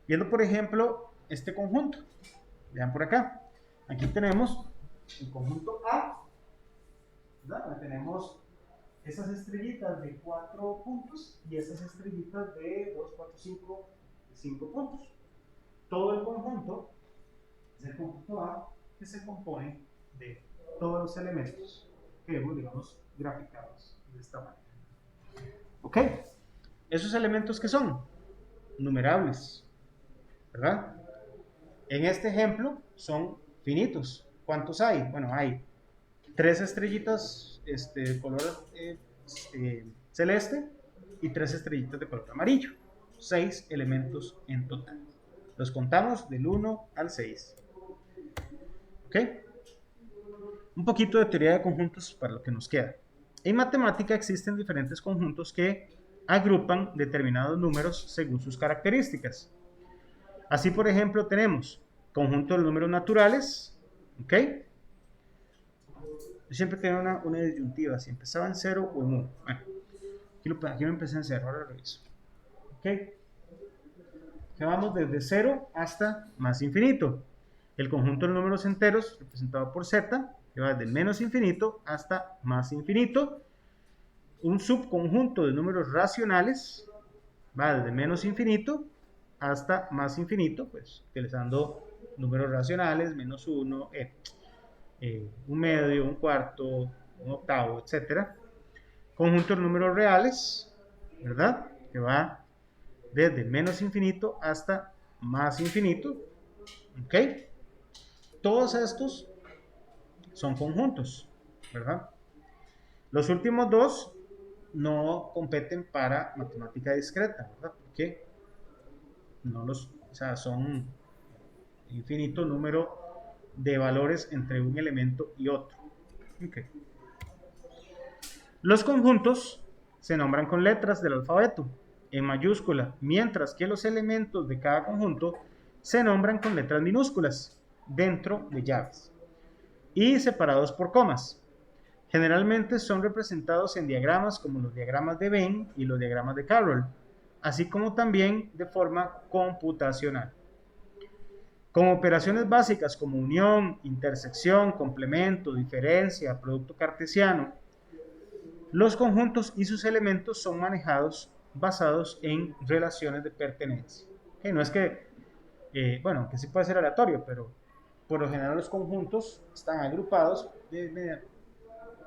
A: Viendo, por ejemplo, este conjunto. Vean por acá. Aquí tenemos el conjunto A, ¿verdad? Tenemos esas estrellitas de 4 puntos y esas estrellitas de 2, 4, 5 puntos. Todo el conjunto es el conjunto A, que se compone de todos los elementos que hemos, digamos, graficados de esta manera. ¿Ok? ¿Esos elementos qué son? Numerables, ¿verdad? En este ejemplo son finitos. ¿Cuántos hay? Bueno, hay 3 estrellitas de color celeste y 3 estrellitas de color amarillo. 6 elementos en total. Los contamos del 1 al 6. ¿Ok? Un poquito de teoría de conjuntos para lo que nos queda. En matemática existen diferentes conjuntos que agrupan determinados números según sus características. Así, por ejemplo, tenemos conjunto de números naturales, ¿ok? Yo siempre tenía una disyuntiva, si empezaba en 0 o en 1. Bueno, aquí lo empecé en 0, ahora lo reviso. ¿Ok? Que vamos desde 0 hasta más infinito. El conjunto de números enteros, representado por z, que va desde menos infinito hasta más infinito. Un subconjunto de números racionales va desde menos infinito hasta más infinito, pues utilizando números racionales, menos 1, un medio, un cuarto, un octavo, etcétera. Conjuntos de números reales, ¿verdad? Que va desde menos infinito hasta más infinito, ¿ok? Todos estos son conjuntos, ¿verdad? Los últimos dos no competen para matemática discreta, ¿verdad? Porque no los, o sea, son infinito número de valores entre un elemento y otro. Okay. Los conjuntos se nombran con letras del alfabeto en mayúscula, mientras que los elementos de cada conjunto se nombran con letras minúsculas dentro de llaves y separados por comas. Generalmente son representados en diagramas como los diagramas de Venn y los diagramas de Carroll, así como también de forma computacional. Con operaciones básicas como unión, intersección, complemento, diferencia, producto cartesiano, los conjuntos y sus elementos son manejados basados en relaciones de pertenencia. Okay, no es que, bueno, que sí puede ser aleatorio, pero por lo general los conjuntos están agrupados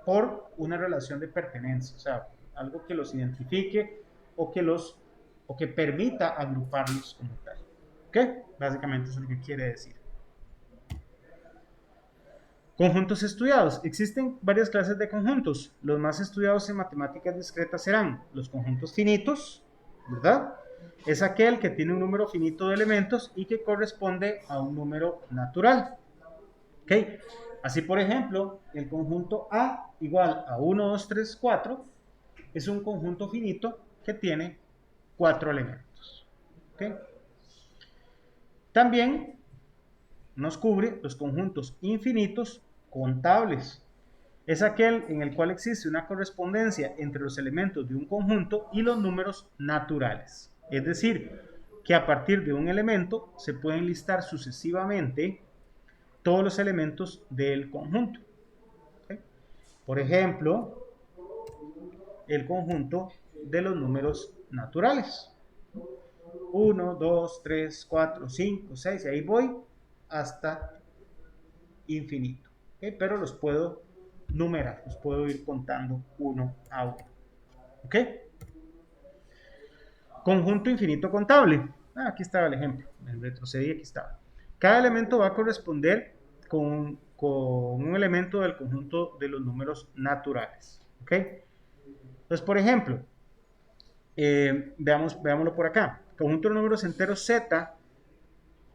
A: por una relación de pertenencia, o sea, algo que los identifique o que permita agruparlos como tal. ¿Ok? Básicamente eso es lo que quiere decir. Conjuntos estudiados. Existen varias clases de conjuntos. Los más estudiados en matemáticas discretas serán los conjuntos finitos, ¿verdad? Es aquel que tiene un número finito de elementos y que corresponde a un número natural. ¿Ok? Así, por ejemplo, el conjunto A igual a 1, 2, 3, 4 es un conjunto finito que tiene 4 elementos. ¿Ok? También nos cubre los conjuntos infinitos contables. Es aquel en el cual existe una correspondencia entre los elementos de un conjunto y los números naturales. Es decir, que a partir de un elemento se pueden listar sucesivamente todos los elementos del conjunto. ¿Okay? Por ejemplo, el conjunto de los números naturales. 1, 2, 3, 4, 5, 6, y ahí voy hasta infinito. ¿Okay? Pero los puedo numerar, los puedo ir contando uno a uno. ¿Ok? Conjunto infinito contable. Aquí estaba el ejemplo. Me retrocedí, aquí estaba. Cada elemento va a corresponder con un elemento del conjunto de los números naturales. ¿Ok? Entonces, por ejemplo, veámoslo por acá. Conjunto de números enteros z,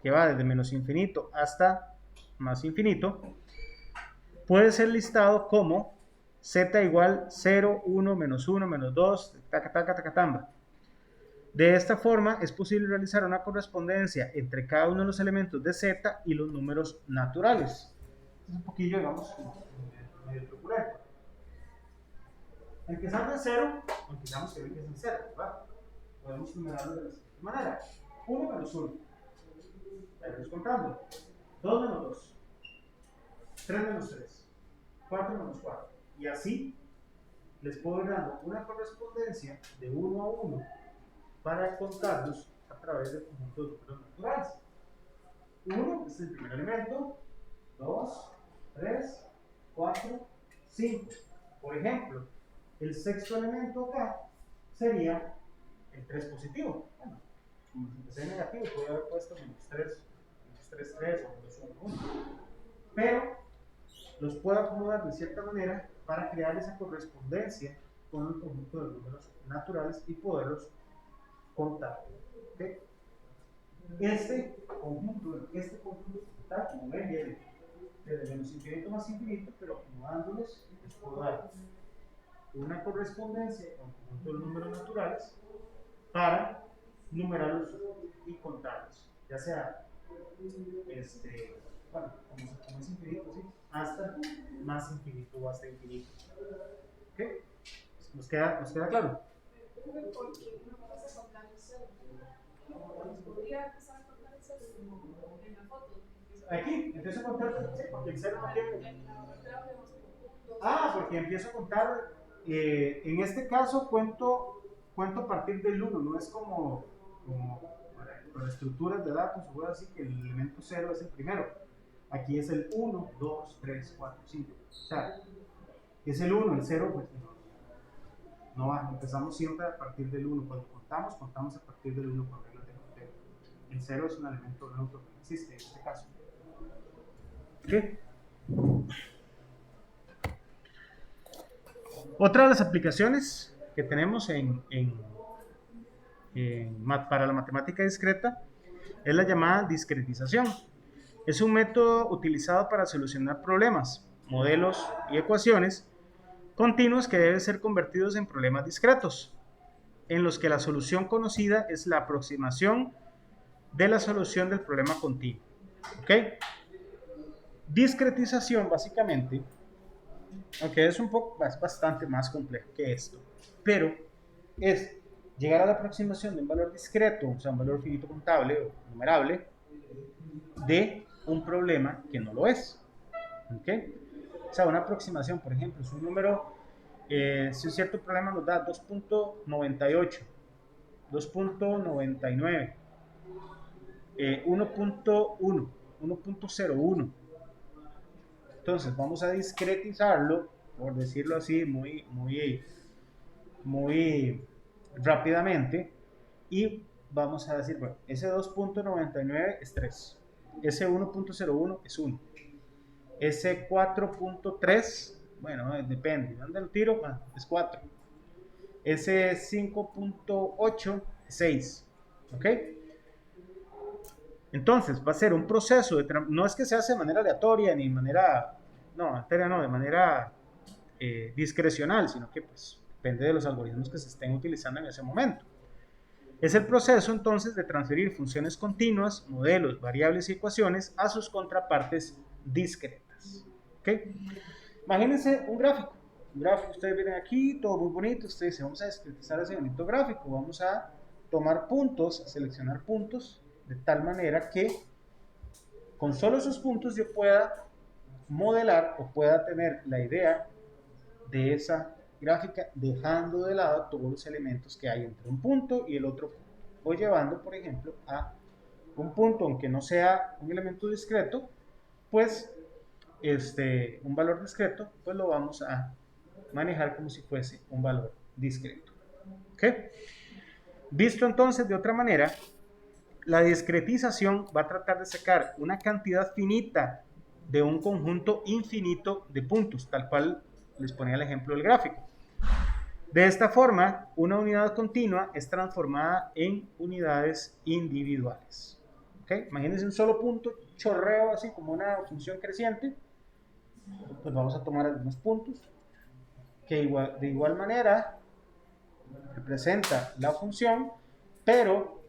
A: que va desde menos infinito hasta más infinito, puede ser listado como z igual 0, 1, menos 1, menos 2, taca, taca, taca, tamba. De esta forma es posible realizar una correspondencia entre cada uno de los elementos de z y los números naturales. Es un poquillo, digamos, medio truculento. Empezando en 0, empezamos que empieza en 0, ¿verdad? Podemos numerarlo de la siguiente manera. 1 menos 1. Vamos contando. 2 menos 2. 3 menos 3. 4 menos 4. Y así les puedo ir dando una correspondencia de 1 a 1 para contarlos a través del conjunto de números naturales. 1 es el primer elemento. 2, 3, 4, 5. Por ejemplo, el sexto elemento acá sería el 3 positivo. Bueno, como si empecé negativo, podría haber puesto menos 3, 3 o menos 1, 1. Pero los puedo acomodar de cierta manera para crear esa correspondencia con el conjunto de números naturales y poderlos contar. ¿Okay? Este conjunto está, como ven, viene desde menos infinito más infinito, pero acomodándolos les puedo dar una correspondencia con el conjunto de números naturales para numerarlos y contarlos, ya sea bueno, como es infinito, ¿sí? Hasta más infinito o hasta infinito. ¿Ok? ¿Nos queda claro?
B: ¿Por qué no empieza a contar el cero? ¿Podría empezar a contar el cero como en la foto?
A: Aquí, empiezo a contar, sí, porque el cero no tiene. Porque empiezo a contar, en este caso cuento a partir del 1, no es como estructuras de datos, se puede decir que el elemento 0 es el primero. Aquí es el 1, 2, 3, 4, 5. O sea, es el 1, el 0, pues no va. Empezamos siempre a partir del 1. Cuando contamos a partir del 1 por reglas de conteo. El 0 es un elemento neutro que no existe en este caso. ¿Qué? Otra de las aplicaciones que tenemos para la matemática discreta es la llamada discretización. Es un método utilizado para solucionar problemas, modelos y ecuaciones continuos que deben ser convertidos en problemas discretos, en los que la solución conocida es la aproximación de la solución del problema continuo. ¿Ok? Discretización, básicamente, aunque es bastante más complejo que esto, pero es llegar a la aproximación de un valor discreto, o sea, un valor finito contable o numerable, de un problema que no lo es. ¿Ok? O sea, una aproximación, por ejemplo, es un número, si un cierto problema nos da 2.98, 2.99, 1.1, 1.01. Entonces vamos a discretizarlo, por decirlo así, muy rápidamente, y vamos a decir, bueno, ese 2.99 es 3, ese 1.01 es 1, ese 4.3, bueno, depende, ¿dónde lo tiro? Es 4, ese 5.8 es 6, ¿ok? Entonces va a ser un proceso, no es que se hace de manera aleatoria ni de manera, no, de manera discrecional, sino que pues depende de los algoritmos que se estén utilizando en ese momento. Es el proceso entonces de transferir funciones continuas, modelos, variables y ecuaciones a sus contrapartes discretas. ¿Okay? Imagínense un gráfico. Un gráfico, ustedes vienen aquí, todo muy bonito, ustedes dicen, vamos a discretizar ese bonito gráfico, vamos a tomar puntos, a seleccionar puntos, de tal manera que con solo esos puntos yo pueda modelar o pueda tener la idea de esa gráfica, dejando de lado todos los elementos que hay entre un punto y el otro punto, o llevando, por ejemplo, a un punto, aunque no sea un elemento discreto, pues un valor discreto, pues lo vamos a manejar como si fuese un valor discreto. ¿Ok? Visto entonces de otra manera, la discretización va a tratar de sacar una cantidad finita de un conjunto infinito de puntos, tal cual les ponía el ejemplo del gráfico. De esta forma, una unidad continua es transformada en unidades individuales. ¿Okay? Imagínense un solo punto, chorreo así como una función creciente. Pues vamos a tomar algunos puntos que de igual manera representa la función, pero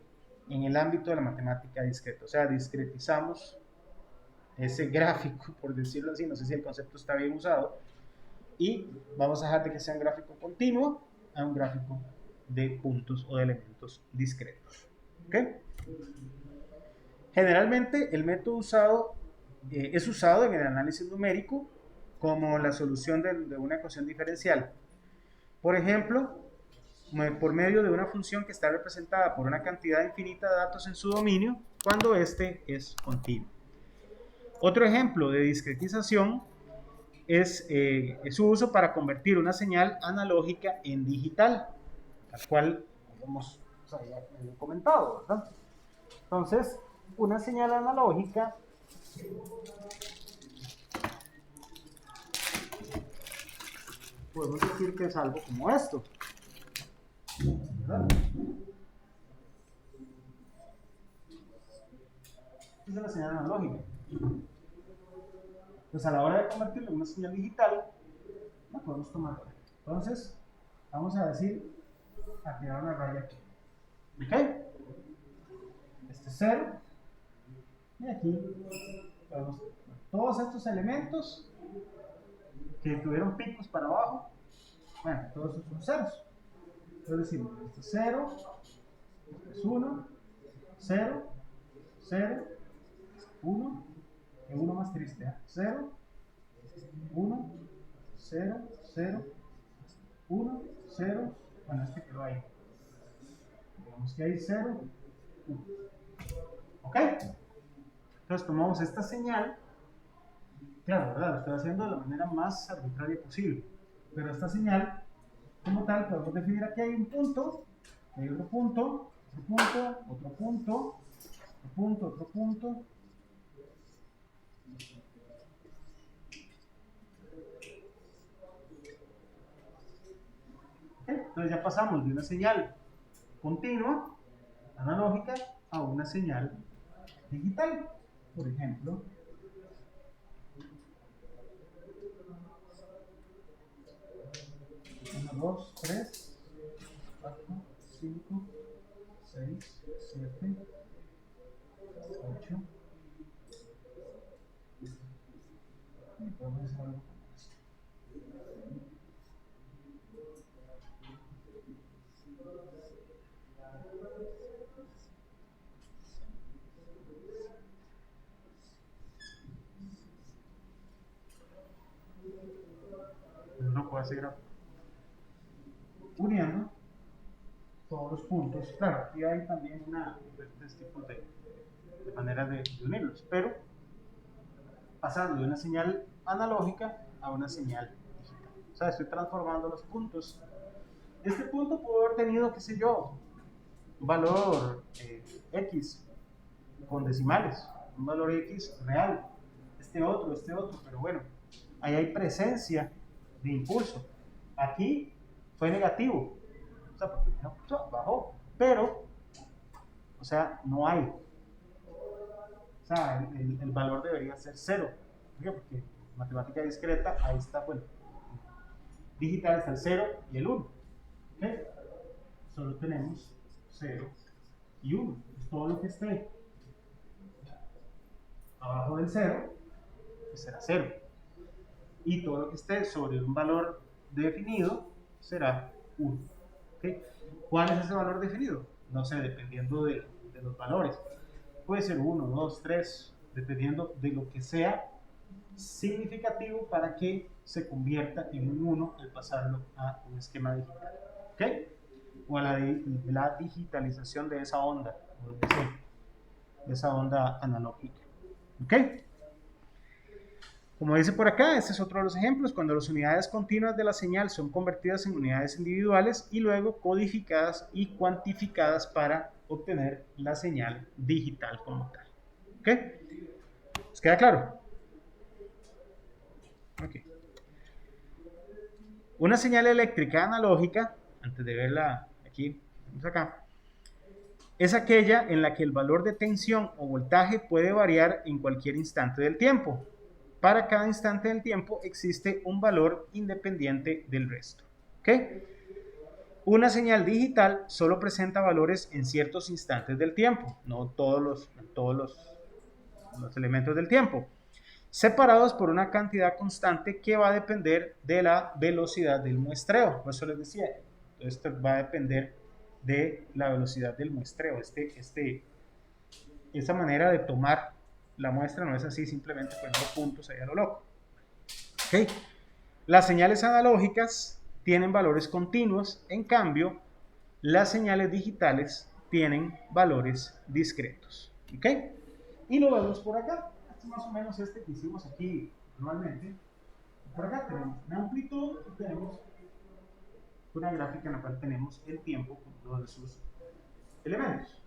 A: en el ámbito de la matemática discreta. O sea, discretizamos ese gráfico, por decirlo así, no sé si el concepto está bien usado, y vamos a dejar de que sea un gráfico continuo a un gráfico de puntos o de elementos discretos. ¿Okay? Generalmente el método usado es usado en el análisis numérico como la solución de una ecuación diferencial. Por ejemplo, por medio de una función que está representada por una cantidad infinita de datos en su dominio cuando este es continuo. Otro ejemplo de discretización es su uso para convertir una señal analógica en digital, tal cual hemos comentado, ¿verdad? Entonces, una señal analógica podemos decir que es algo como esto, ¿verdad? Esta es la señal analógica. Pues a la hora de convertirlo en una señal digital, la podemos tomar. Entonces, vamos a decir, a tirar una raya aquí. ¿Ok? Este es 0. Y aquí podemos todos estos elementos que tuvieron picos para abajo, bueno, todos estos son ceros. Entonces decimos, este es 0, este es 1, 0, 0, 1, y uno más triste, ¿eh? 0, 1, 0, 0, 1, 0, bueno, este quedó ahí. Digamos que hay 0, 1. ¿Ok? Entonces tomamos esta señal. Claro, ¿verdad? Lo estoy haciendo de la manera más arbitraria posible. Pero esta señal, como tal, podemos definir aquí hay un punto, hay otro punto, otro punto, otro punto, otro punto, otro punto. Entonces ya pasamos de una señal continua, analógica, a una señal digital. Por ejemplo, 1, 2, 3, 4, 5, 6, 7, 8. Y podemos hacer algo como esto. Uno puede seguir uniendo todos los puntos. Claro, aquí hay también diferentes tipos de maneras de unirlos, pero pasando de una señal analógica a una señal digital. O sea, estoy transformando los puntos. Este punto pudo haber tenido, qué sé yo, un valor X con decimales, un valor X real, este otro, pero bueno, ahí hay presencia de impulso. Aquí fue negativo, o sea, porque bajó, pero, o sea, no hay. O sea, el valor debería ser 0. ¿Por qué? Porque matemática discreta, ahí está, bueno, digital está el 0 y el 1. ¿Okay? Solo tenemos 0 y 1. Todo lo que esté abajo del 0 pues será 0. Y todo lo que esté sobre un valor definido será 1. ¿Okay? ¿Cuál es ese valor definido? No sé, dependiendo de los valores. Puede ser 1, 2, 3, dependiendo de lo que sea significativo para que se convierta en un 1 al pasarlo a un esquema digital. ¿Ok? O a la digitalización de esa onda, o de esa onda analógica. ¿Ok? Como dice por acá, este es otro de los ejemplos, cuando las unidades continuas de la señal son convertidas en unidades individuales y luego codificadas y cuantificadas para obtener la señal digital como tal. ¿Ok? ¿Les queda claro? Ok. Una señal eléctrica analógica, antes de verla aquí, vamos acá, es aquella en la que el valor de tensión o voltaje puede variar en cualquier instante del tiempo. Para cada instante del tiempo existe un valor independiente del resto. ¿Ok? Una señal digital solo presenta valores en ciertos instantes del tiempo, no todos los elementos del tiempo, separados por una cantidad constante que va a depender de la velocidad del muestreo. Por eso les decía, esto va a depender de la velocidad del muestreo. Esa manera de tomar la muestra no es así simplemente poniendo puntos ahí a lo loco. ¿Okay? Las señales analógicas tienen valores continuos, en cambio, las señales digitales tienen valores discretos. ¿Ok? Y lo vemos por acá. Este es más o menos este que hicimos aquí normalmente. Por acá tenemos una amplitud y tenemos una gráfica en la cual tenemos el tiempo con uno de sus elementos.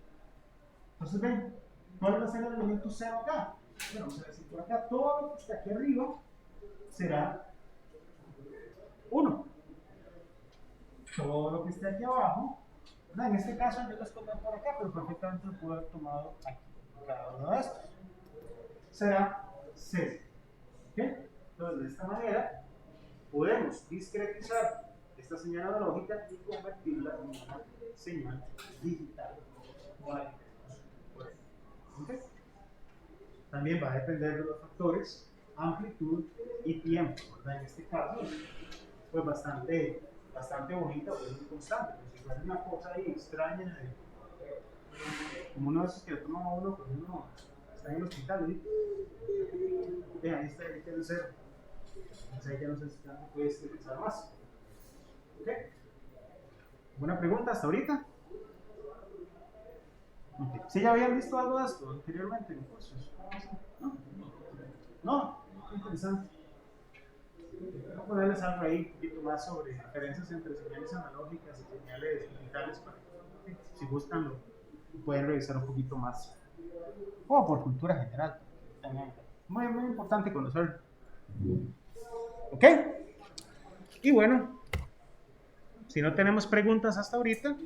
A: Entonces ven, ¿cuál va a ser el elemento 0 acá? Bueno, vamos a decir por acá, todo lo que está aquí arriba será 1. Todo lo que esté aquí abajo, ¿verdad? En este caso yo lo estoy tomando por acá, pero perfectamente lo puedo haber tomado aquí, cada uno de estos. Será 0. ¿Okay? Entonces, de esta manera, podemos discretizar esta señal analógica y convertirla en una señal digital. ¿Okay? También va a depender de los factores amplitud y tiempo, ¿verdad? En este caso, pues bastante bonita, pues muy constante. Pues si fuera una cosa ahí extraña, como uno de esos que toma uno, pues uno está en el hospital y vean, ahí está, ahí tiene el 0. Entonces ahí ya no se puede utilizar más. ¿Ok? ¿Buena pregunta hasta ahorita? Ok. ¿Sí ya habían visto algo de esto anteriormente en cursos? ¿No? No, qué interesante. Voy a ponerles algo ahí un poquito más sobre diferencias entre señales analógicas y señales digitales para que si gustan lo pueden revisar un poquito más. O por cultura general. También. Muy, muy importante conocerlo. ¿Ok? Y bueno, si no tenemos preguntas hasta ahorita,